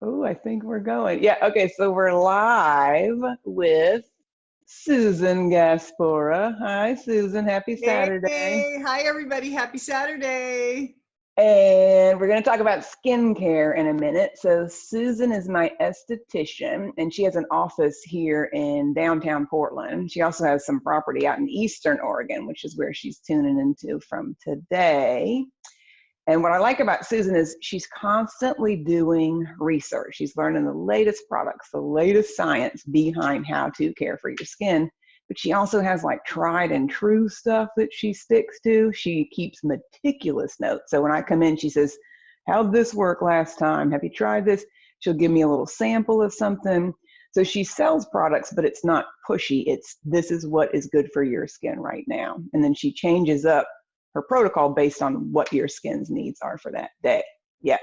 Oh, I think we're going. Yeah, okay, so we're live with Susan Gasporra. Hi, Susan. Happy Saturday. Hey, hi everybody. Happy Saturday. And we're going to talk about skincare in a minute. So, Susan is my esthetician, and she has an office here in downtown Portland. She also has some property out in Eastern Oregon, which is where she's tuning into from today. And what I like about Susan is she's constantly doing research. She's learning the latest products, the latest science behind how to care for your skin. But she also has like tried and true stuff that she sticks to. She keeps meticulous notes. So when I come in, she says, how'd this work last time? Have you tried this? She'll give me a little sample of something. So she sells products, but it's not pushy. It's this is what is good for your skin right now. And then she changes up her protocol based on what your skin's needs are for that day. Yeah.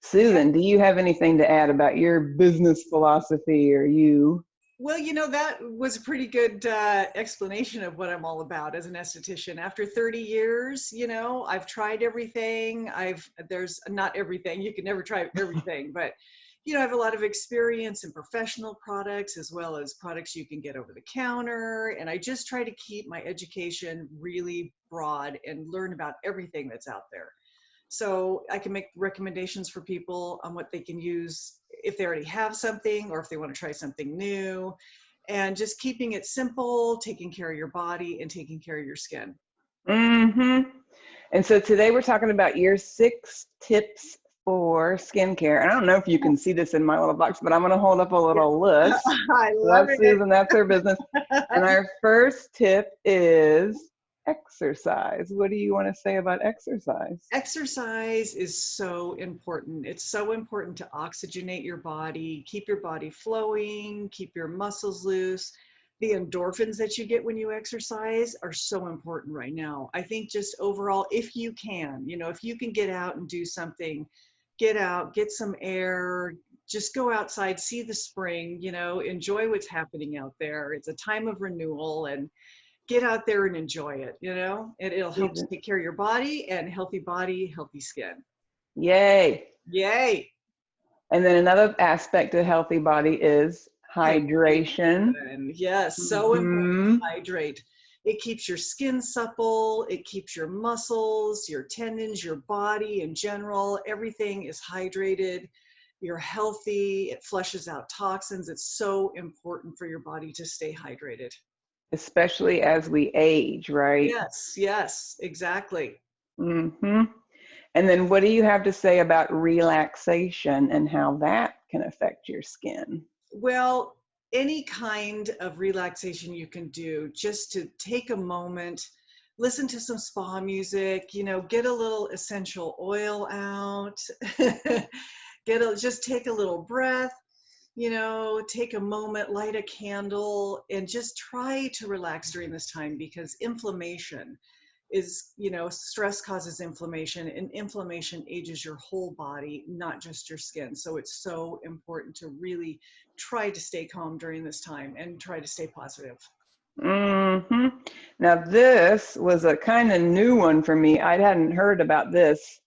Susan, do you have anything to add about your business philosophy or you? Well, that was a pretty good explanation of what I'm all about as an esthetician. After 30 years, I've tried everything. There's not everything. You can never try everything, but I have a lot of experience in professional products as well as products you can get over the counter. And I just try to keep my education really broad and learn about everything that's out there. So I can make recommendations for people on what they can use if they already have something or if they want to try something new. And just keeping it simple, taking care of your body and taking care of your skin. Mm-hmm. And so today we're talking about your 6 tips for skincare. And I don't know if you can see this in my little box, but I'm going to hold up a little list. I love That's it. Susan, that's her business. And our first tip is exercise. What do you want to say about exercise? Exercise is so important. It's so important to oxygenate your body, keep your body flowing, keep your muscles loose. The endorphins that you get when you exercise are so important right now. I think just overall, if you can, if you can get out and do something, get out, get some air, just go outside, see the spring, enjoy what's happening out there. It's a time of renewal, and get out there and enjoy it, and it'll help to take care of your body, and healthy, healthy skin. Yay. Yay. And then another aspect of healthy body is hydration. Yes, so important to hydrate. It keeps your skin supple, it keeps your muscles, your tendons, your body in general, everything is hydrated. You're healthy, it flushes out toxins. It's so important for your body to stay hydrated. Especially as we age, right? Yes, exactly. Mm-hmm. And then what do you have to say about relaxation and how that can affect your skin? Well, any kind of relaxation you can do, just to take a moment, listen to some spa music, get a little essential oil out, just take a little breath, take a moment, light a candle, and just try to relax during this time, because inflammation is, stress causes inflammation, and inflammation ages your whole body, not just your skin. So it's so important to really try to stay calm during this time and try to stay positive. Mm-hmm. Now this was a kind of new one for me. I hadn't heard about this.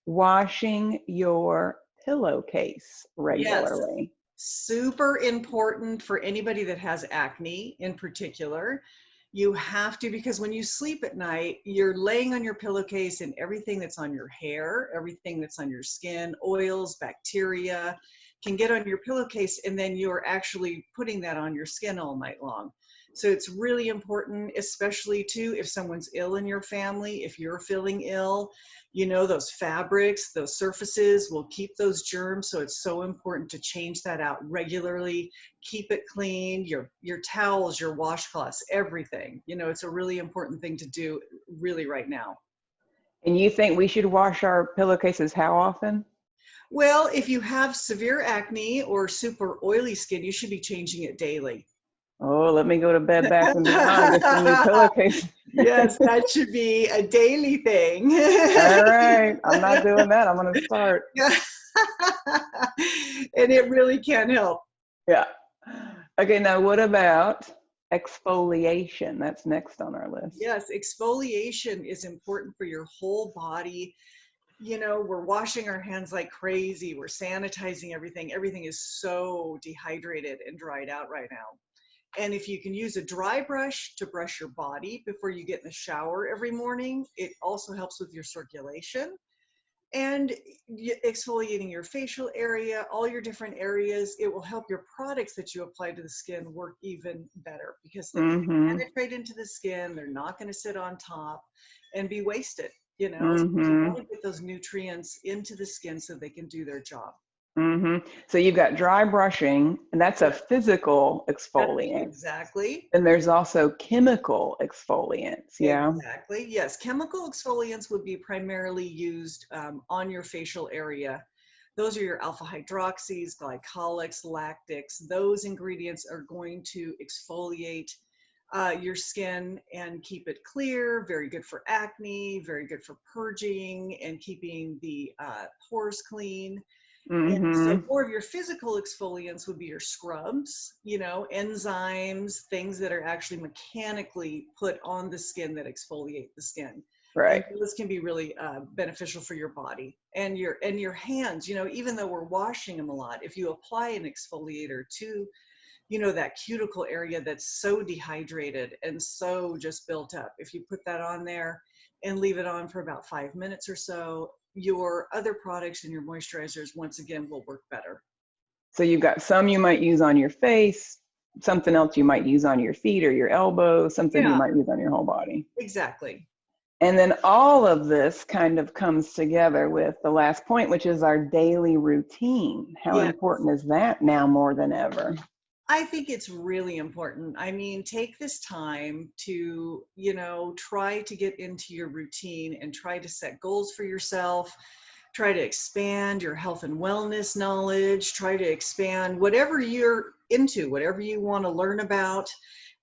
Washing your pillowcase regularly. Yes. Super important for anybody that has acne in particular. You have to, because when you sleep at night, you're laying on your pillowcase, and everything that's on your hair, everything that's on your skin, oils, bacteria, can get on your pillowcase, and then you're actually putting that on your skin all night long. So it's really important, especially too, if someone's ill in your family, if you're feeling ill, those fabrics, those surfaces will keep those germs. So it's so important to change that out regularly, keep it clean, your towels, your washcloths, everything. It's a really important thing to do really right now. And you think we should wash our pillowcases how often? Well, if you have severe acne or super oily skin, you should be changing it daily. Oh, let me go to Bed Bath & Beyond, get some new pillowcases. Yes, that should be a daily thing. All right, I'm not doing that. I'm going to start. Yeah. And it really can help. Yeah. Okay, now what about exfoliation? That's next on our list. Yes, exfoliation is important for your whole body. you know, we're washing our hands like crazy. We're sanitizing everything. Everything is so dehydrated and dried out right now. And if you can use a dry brush to brush your body before you get in the shower every morning, it also helps with your circulation. And exfoliating your facial area, all your different areas, it will help your products that you apply to the skin work even better because they're going to Mm-hmm. penetrate into the skin. They're not going to sit on top and be wasted, you know. So you Mm-hmm. want to get those nutrients into the skin so they can do their job. Mm-hmm. So you've got dry brushing, and that's a Yeah, physical that's exfoliant. exactly. And there's also chemical exfoliants. Yeah. Exactly. Yes. Chemical exfoliants would be primarily used on your facial area. Those are your alpha hydroxys, glycolics, lactics. Those ingredients are going to exfoliate your skin and keep it clear. Very good for acne, very good for purging and keeping the pores clean. And so Mm-hmm. more of your physical exfoliants would be your scrubs, you know, enzymes, things that are actually mechanically put on the skin that exfoliate the skin. And Right. those can be really beneficial for your body and your hands, you know, even though we're washing them a lot, if you apply an exfoliator to, you know, that cuticle area that's so dehydrated and so just built up, if you put that on there and leave it on for about 5 minutes or so, your other products and your moisturizers once again will work better. So you've got some you might use on your face, something else you might use on your feet or your elbows, something you Yeah, might use on your whole body. exactly. And then all of this kind of comes together with the last point, which is our daily routine. How Yeah, important is that now more than ever? I think it's really important. I mean, take this time to, you know, try to get into your routine and try to set goals for yourself. Try to expand your health and wellness knowledge. Try to expand whatever you're into, whatever you want to learn about,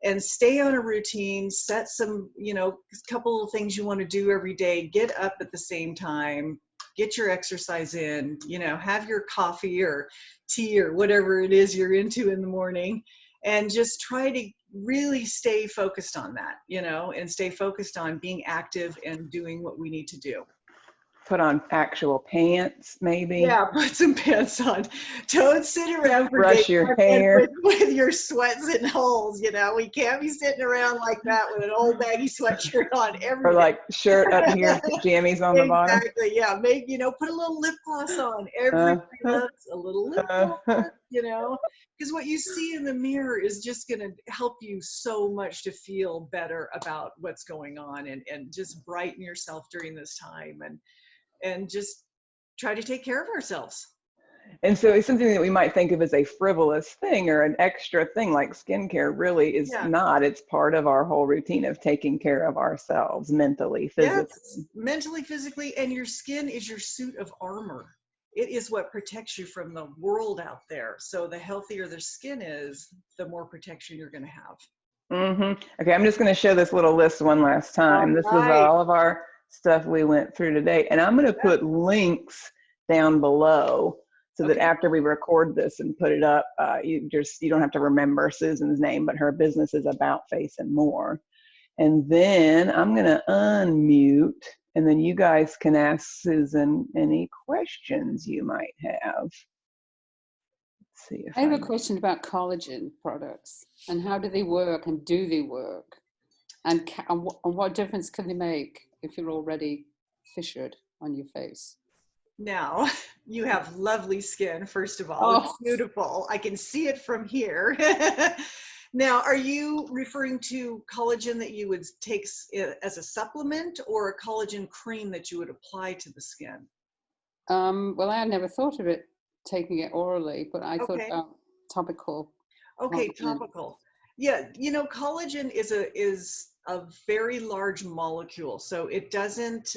and stay on a routine. Set some, you know, couple of things you want to do every day. Get up at the same time. Get your exercise in, you know, have your coffee or tea or whatever it is you're into in the morning, and just try to really stay focused on that, you know, and stay focused on being active and doing what we need to do. Put on actual pants, maybe. Yeah, put some pants on. Don't sit around for days Brush your on end hair, with your sweats in holes, you know. We can't be sitting around like that with an old baggy sweatshirt on or every day. like shirt up here, jammies on the bottom. Exactly. Yeah. Make, you know, put a little lip gloss on. Uh, Everybody loves a little lip uh, gloss, you know, because what you see in the mirror is just going to help you so much to feel better about what's going on, and just brighten yourself during this time, and just try to take care of ourselves. and so it's something that we might think of as a frivolous thing or an extra thing, like skincare really is Yeah. not. It's part of our whole routine of taking care of ourselves mentally, Yes, physically. mentally, physically, and your skin is your suit of armor. It is what protects you from the world out there. So the healthier the skin is, the more protection you're going to have. Okay, I'm just going to show this little list one last time. All This is right. all of our stuff we went through today. And I'm going to put links down below so that Okay. after we record this and put it up, you don't have to remember Susan's name, but her business is About Face and More. And then I'm going to unmute, and then you guys can ask Susan any questions you might have. Let's see if I have a question about collagen products and how do they work and do they work? And what difference can they make if you're already fissured on your face? Now, you have lovely skin, first of all. It's Oh, beautiful. I can see it from here. Now, are you referring to collagen that you would take as a supplement, or a collagen cream that you would apply to the skin? well, I had never thought of it taking it orally, but I thought Okay. about topical Okay, collagen. topical. Yeah, you know, collagen is a very large molecule, so it doesn't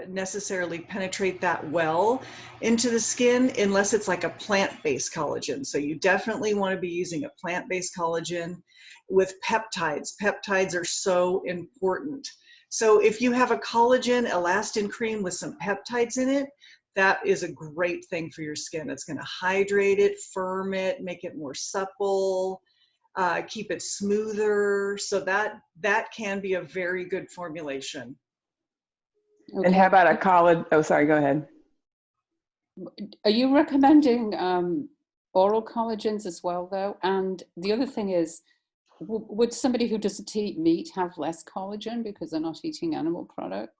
necessarily penetrate that well into the skin unless it's like a plant-based collagen. So you definitely want to be using a plant-based collagen with peptides. Peptides are so important. So if you have a collagen elastin cream with some peptides in it, that is a great thing for your skin. It's going to hydrate it, firm it, make it more supple, keep it smoother. So that can be a very good formulation. And how about a college? Oh, sorry, go ahead. Are you recommending oral collagens as well, though? And the other thing is, would somebody who doesn't eat meat have less collagen because they're not eating animal products?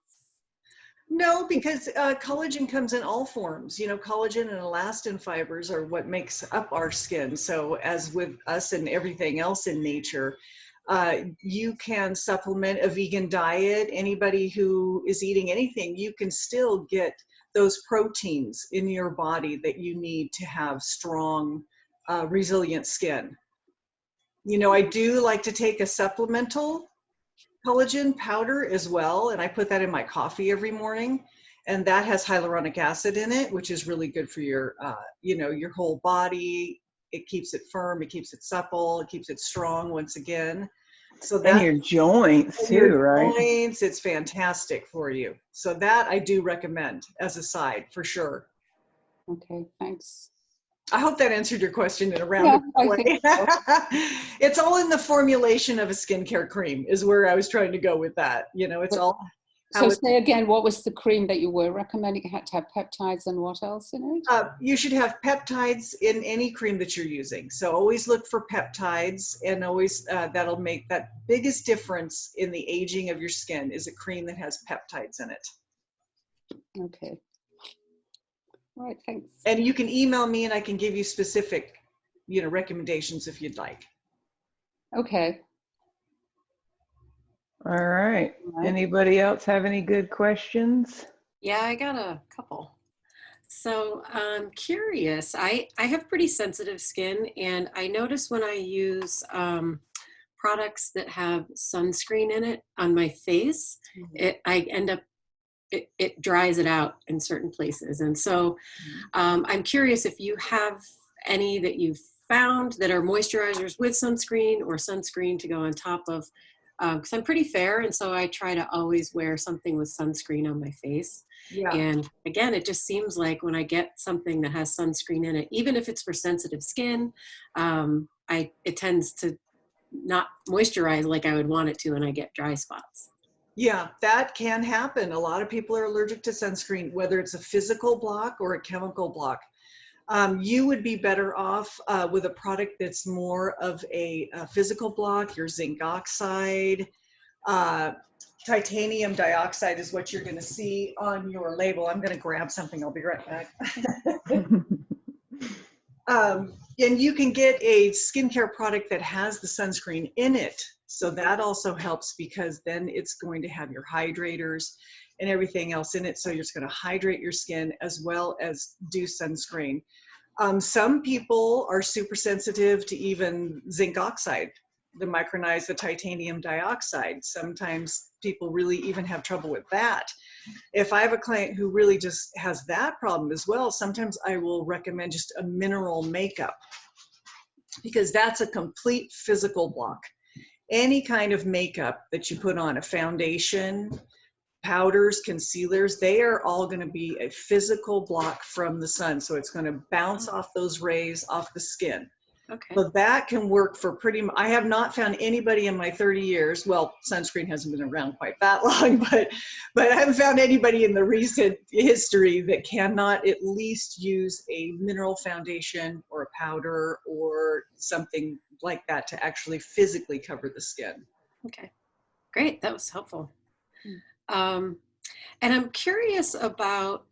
No, because collagen comes in all forms. You know, collagen and elastin fibers are what makes up our skin. So as with us and everything else in nature, you can supplement a vegan diet. Anybody who is eating anything, you can still get those proteins in your body that you need to have strong, resilient skin. You know, I do like to take a supplemental collagen powder as well, and I put that in my coffee every morning, and that has hyaluronic acid in it, which is really good for your you know, your whole body. It keeps it firm, it keeps it supple, it keeps it strong once again. So that, And your joints too, your right? joints, it's fantastic for you. So that I do recommend as a side for sure. Okay, thanks. I hope that answered your question in a Yeah, roundabout I way. think so. It's all in the formulation of a skincare cream is where I was trying to go with that. You know, it's all how So it's, say again, what was the cream that you were recommending? It had to have peptides and what else in it? you should have peptides in any cream that you're using. So always look for peptides, and always that'll make that biggest difference in the aging of your skin is a cream that has peptides in it. Okay. All right, thanks. And you can email me and I can give you specific, you know, recommendations if you'd like. Okay. All right. Anybody else have any good questions? Yeah, I got a couple. So I'm curious, I have pretty sensitive skin, and I notice when I use products that have sunscreen in it on my face, I end up, it dries it out in certain places. And so I'm curious if you have any that you've found that are moisturizers with sunscreen or sunscreen to go on top of, because I'm pretty fair, and so I try to always wear something with sunscreen on my face. Yeah. And again, it just seems like when I get something that has sunscreen in it, even if it's for sensitive skin, it tends to not moisturize like I would want it to, and I get dry spots. Yeah, that can happen. A lot of people are allergic to sunscreen, whether it's a physical block or a chemical block. You would be better off with a product that's more of a physical block, your zinc oxide. Titanium dioxide is what you're going to see on your label. I'm going to grab something. I'll be right back. And you can get a skincare product that has the sunscreen in it. So that also helps, because then it's going to have your hydrators and everything else in it. So you're just going to hydrate your skin as well as do sunscreen. Some people are super sensitive to even zinc oxide, the micronized, the titanium dioxide. Sometimes people really even have trouble with that. If I have a client who really just has that problem as well, sometimes I will recommend just a mineral makeup, because that's a complete physical block. Any kind of makeup that you put on, a foundation, powders, concealers, they are all going to be a physical block from the sun. So it's going to bounce off those rays off the skin. Okay. So that can work for pretty much, I have not found anybody in my 30 years, well, sunscreen hasn't been around quite that long, but I haven't found anybody in the recent history that cannot at least use a mineral foundation or a powder or something like that to actually physically cover the skin. Okay, great. That was helpful. And I'm curious about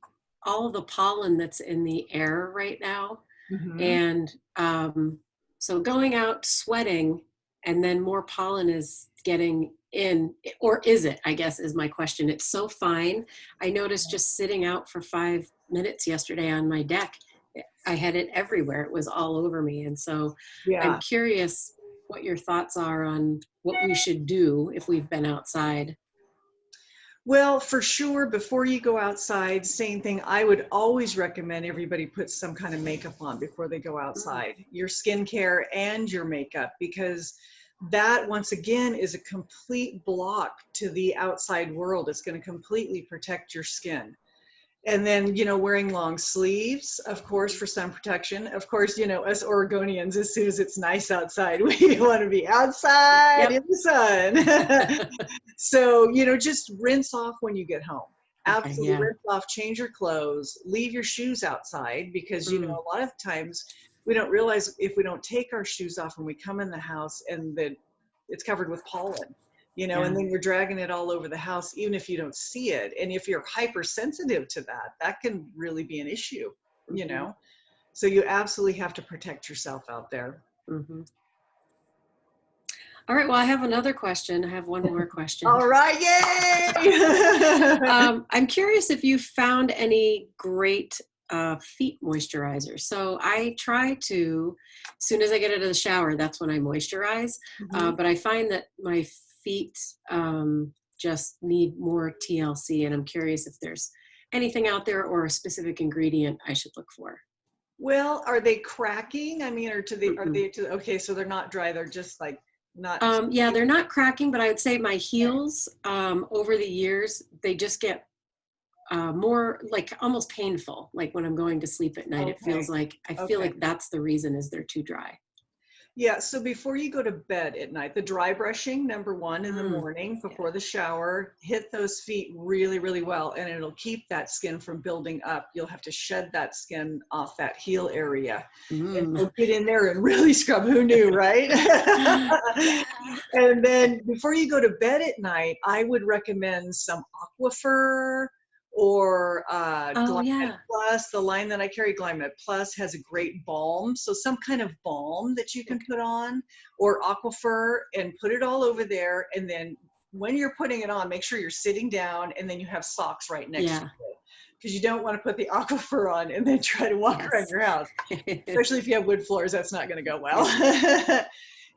all the pollen that's in the air right now. Mm-hmm. And so going out sweating and then more pollen is getting in, or is it, I guess is my question. It's so fine. I noticed just sitting out for 5 minutes yesterday on my deck, I had it everywhere. It was all over me. And so Yeah. I'm curious what your thoughts are on what we should do if we've been outside. Well, for sure, before you go outside, same thing, I would always recommend everybody put some kind of makeup on before they go outside, your skincare and your makeup, because that, once again, is a complete block to the outside world. It's going to completely protect your skin. And then, you know, wearing long sleeves, of course, for sun protection. Of course, you know, us Oregonians, as soon as it's nice outside, we want to be outside in the sun. So, you know, just rinse off when you get home. Absolutely yeah. rinse off, change your clothes, leave your shoes outside because, you know, a lot of times we don't realize if we don't take our shoes off when we come in the house and that it's covered with pollen, you know, and then you're dragging it all over the house, even if you don't see it. And if you're hypersensitive to that, that can really be an issue, you know? So you absolutely have to protect yourself out there. All right, well, I have another question. I have one more question. All right, yay! I'm curious if you found any great feet moisturizers. So I try to, as soon as I get out of the shower, that's when I moisturize. But I find that my feet just need more TLC, and I'm curious if there's anything out there or a specific ingredient I should look for. Well, are they cracking? I mean, are they okay, so they're not dry, they're just like not. Yeah, they're not cracking, but I would say my heels over the years, they just get more like almost painful. Like when I'm going to sleep at night, it feels like, I feel like that's the reason, is they're too dry. Yeah, so before you go to bed at night, the dry brushing, number one, in the morning before the shower, hit those feet really, really well, and it'll keep that skin from building up. You'll have to shed that skin off that heel area. And so get in there and really scrub. Who knew, right? And then before you go to bed at night, I would recommend some Aquifer or Glymed Plus. The line that I carry, Glymed Plus, has a great balm. So some kind of balm that you can put on, or Aquifer, and put it all over there. And then when you're putting it on, make sure you're sitting down and then you have socks right next to it. Because you don't want to put the Aquifer on and then try to walk around your house. Especially if you have wood floors, that's not going to go well.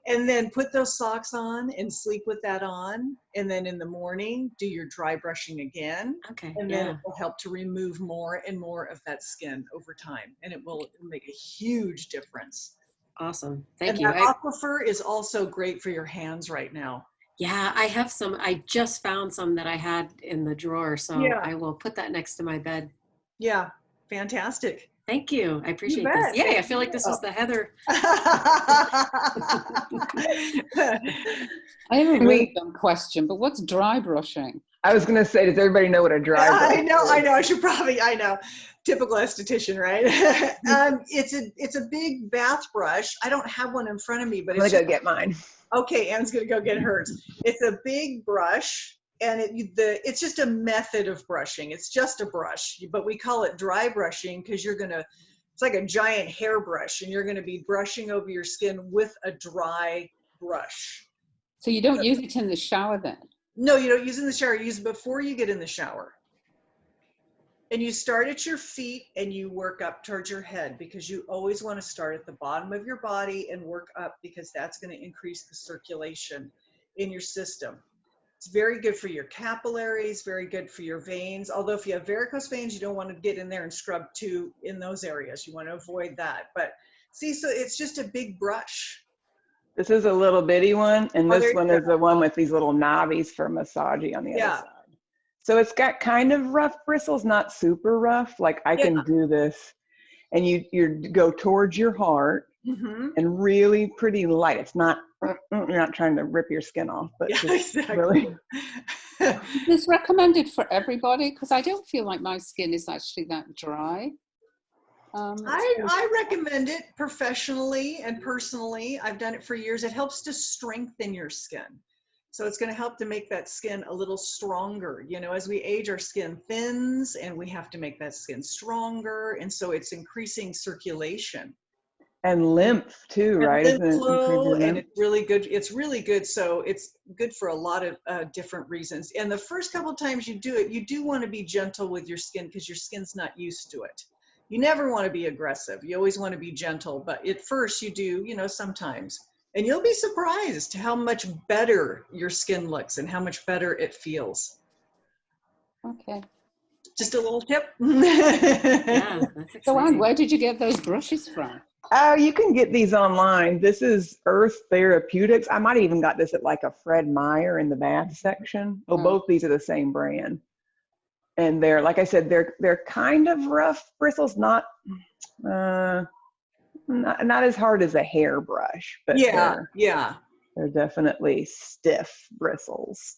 And then put those socks on and sleep with that on. And then in the morning, do your dry brushing again. And then it will help to remove more and more of that skin over time. And it will make a huge difference. Awesome. Thank you. And that Aquifer is also great for your hands right now. Yeah, I have some. I just found some that I had in the drawer. So I will put that next to my bed. Yeah, fantastic. Thank you. I appreciate this. Yay, I feel like this was the Heather. I have a really dumb question, but what's dry brushing? I was going to say, does everybody know what a dry brush is? I know. I should probably, I know. Typical esthetician, right? It's a big bath brush. I don't have one in front of me, but I'm going to go get mine. Okay, Anne's going to go get hers. It's a big brush, and it's just a method of brushing. It's just a brush, but we call it dry brushing because it's like a giant hairbrush, and you're going to be brushing over your skin with a dry brush. So you don't use it in the shower then? No, you don't use it in the shower. You use it before you get in the shower. And you start at your feet and you work up towards your head, because you always want to start at the bottom of your body and work up, because that's going to increase the circulation in your system. It's very good for your capillaries, very good for your veins. Although if you have varicose veins, you don't want to get in there and scrub too in those areas. You want to avoid that. But see, so it's just a big brush. This is a little bitty one, and this one is the one with these little knobbies for massaging on the other side. So it's got kind of rough bristles, not super rough. Like I can do this, and you go towards your heart and really pretty light. It's not, you're not trying to rip your skin off, but really. Is this recommended for everybody? Because I don't feel like my skin is actually that dry. I recommend it professionally and personally. I've done it for years. It helps to strengthen your skin. So it's going to help to make that skin a little stronger. You know, as we age, our skin thins and we have to make that skin stronger. And so it's increasing circulation. And lymph too, right? Lymph flow, and it's really good. It's really good. So it's good for a lot of different reasons. And the first couple of times you do it, you do want to be gentle with your skin, because your skin's not used to it. You never want to be aggressive. You always want to be gentle. But at first you do, you know, sometimes. And you'll be surprised how much better your skin looks and how much better it feels. Okay. Just a little tip. Yeah, so Anne, where did you get those brushes from? Oh, you can get these online. This is Earth Therapeutics. I might have even got this at like a Fred Meyer in the bath section. Oh, both these are the same brand. And they're, like I said, they're kind of rough bristles, not as hard as a hairbrush, but they're definitely stiff bristles.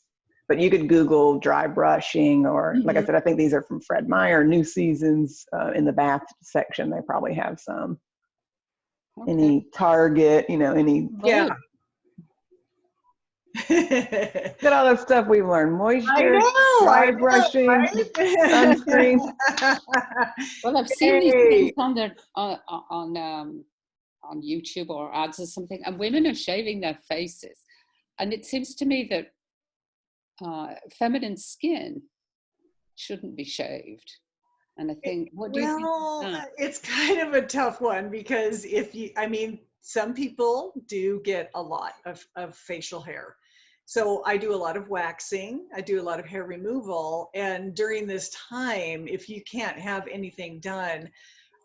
but you could Google dry brushing, or like I Mhm. said, I think these are from Fred Meyer, New Seasons, in the bath section. They probably have some. Okay. Any Target, any. Yeah. Good. Look at all that stuff we've learned. Moisture, I dry know, brushing, right? sunscreen. Well, I've seen these Hey. things on YouTube or ads or something, and women are shaving their faces, and it seems to me that feminine skin shouldn't be shaved. And I think, what do you think Well, of that? it's kind of a tough one because some people do get a lot of facial hair. So I do a lot of waxing, I do a lot of hair removal. And during this time, if you can't have anything done,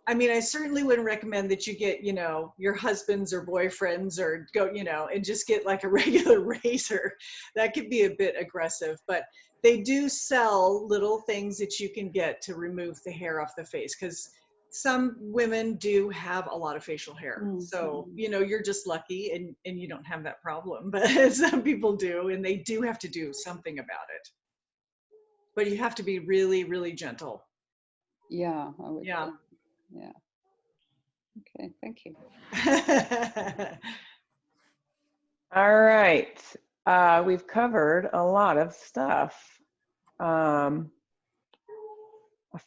I certainly wouldn't recommend that you get, your husbands or boyfriends or go, and just get like a regular razor. That could be a bit aggressive, but they do sell little things that you can get to remove the hair off the face, because some women do have a lot of facial hair. So, you're just lucky and you don't have that problem, but some people do, and they do have to do something about it. But you have to be really, really gentle. Yeah, I would. Yeah. Yeah. Okay, thank you. All right. We've covered a lot of stuff. I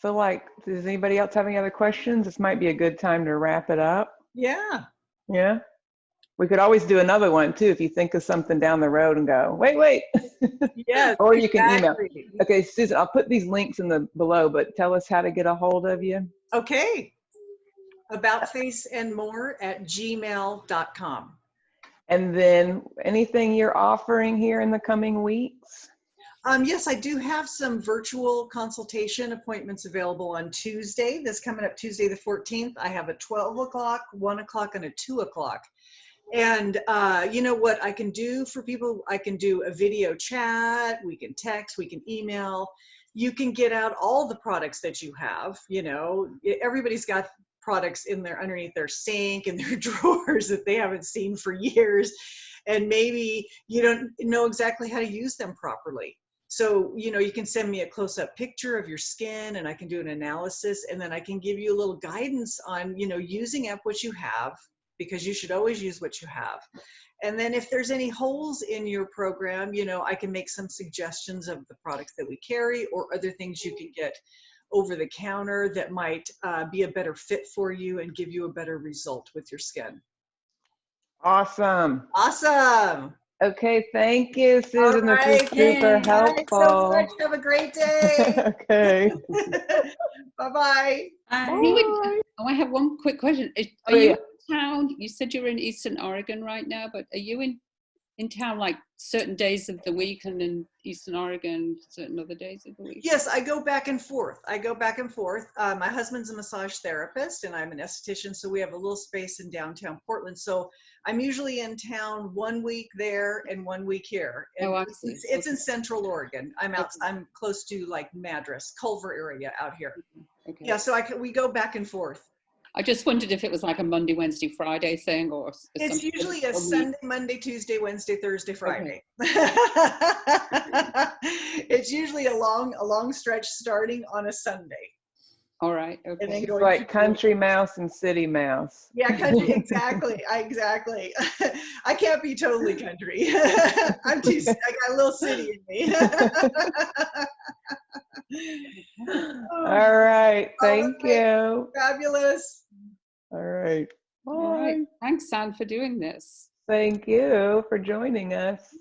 feel like, does anybody else have any other questions? This might be a good time to wrap it up. Yeah. Yeah. We could always do another one too, if you think of something down the road and go, wait. Yes, Or you can email. exactly. Okay, Susan, I'll put these links in the below, but tell us how to get a hold of you. Okay. Aboutfaceandmore@gmail.com. And then anything you're offering here in the coming weeks? Yes, I do have some virtual consultation appointments available on Tuesday. This coming up Tuesday the 14th. I have a 12 o'clock, 1 o'clock, and a 2 o'clock. And you know what I can do for people? I can do a video chat. We can text. We can email. You can get out all the products that you have. Everybody's got products in there underneath their sink and their drawers that they haven't seen for years. And maybe you don't know exactly how to use them properly. So, you can send me a close-up picture of your skin and I can do an analysis, and then I can give you a little guidance on, using up what you have, because you should always use what you have. And then if there's any holes in your program, I can make some suggestions of the products that we carry or other things you can get over the counter that might be a better fit for you and give you a better result with your skin. Awesome. Awesome. Okay, thank you, Susan. All This right. was super Thanks so helpful. much. Have a great day. Okay. Bye-bye. Oh, I have one quick question. Are Oh, you yeah. in town? You said you're in Eastern Oregon right now, but are you in town like certain days of the week, and in Eastern Oregon certain other days of the week? Yes, I go back and forth. My husband's a massage therapist and I'm an esthetician, so we have a little space in downtown Portland. So I'm usually in town 1 week there and 1 week here. And Oh, I see. it's in Central Oregon. I'm close to like Madras, Culver area out here. Okay. Yeah, so we go back and forth. I just wondered if it was like a Monday, Wednesday, Friday thing, or It's usually a Sunday, Monday, Tuesday, Wednesday, Thursday, Friday. Okay. It's usually a long stretch starting on a Sunday. All right. Okay. And then It's like country mouse and city mouse. Yeah, country. Exactly. Exactly. I can't be totally country. I got a little city in me. All right. Thank you. Fabulous. All right. Bye. All right. Thanks, Sam, for doing this. Thank you for joining us.